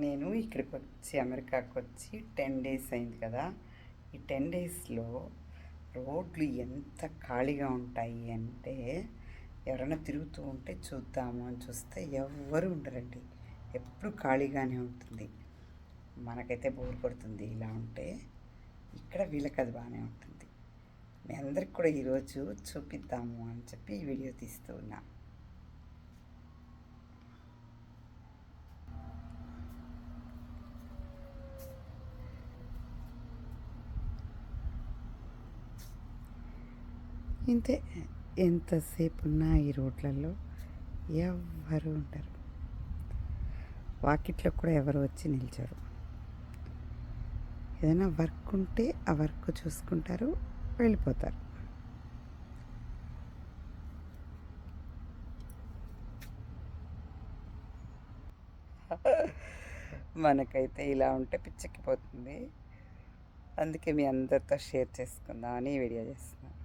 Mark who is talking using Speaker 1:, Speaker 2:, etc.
Speaker 1: నేను ఇక్కడికి వచ్చి అమెరికాకి వచ్చి 10 డేస్ అయింది కదా. ఈ 10 డేస్లో రోడ్లు ఎంత ఖాళీగా ఉంటాయి అంటే, ఎవరైనా తిరుగుతూ ఉంటే చూద్దాము అని చూస్తే ఎవ్వరు ఉండరండి. ఎప్పుడు ఖాళీగానే ఉంటుంది. మనకైతే బోర్ కొడుతుంది ఇలా ఉంటే. ఇక్కడ వీళ్ళకి అది బాగానే ఉంటుంది. మీ అందరికి కూడా ఈరోజు చూపిద్దాము అని చెప్పి ఈ వీడియో తీస్తూ ఉన్నా. ఇంతే, ఎంతసేపు ఉన్నా ఈ రోడ్లలో ఎవ్వరు ఉండరు. వాకిట్లో కూడా ఎవరు వచ్చి నిల్చరు. ఏదైనా వర్క్ ఉంటే ఆ వర్క్ చూసుకుంటారు, వెళ్ళిపోతారు. మనకైతే ఇలా ఉంటే పిచ్చెక్కిపోతుంది. అందుకే మీ అందరితో షేర్ చేసుకుందామని ఈ వీడియో చేస్తున్నాను.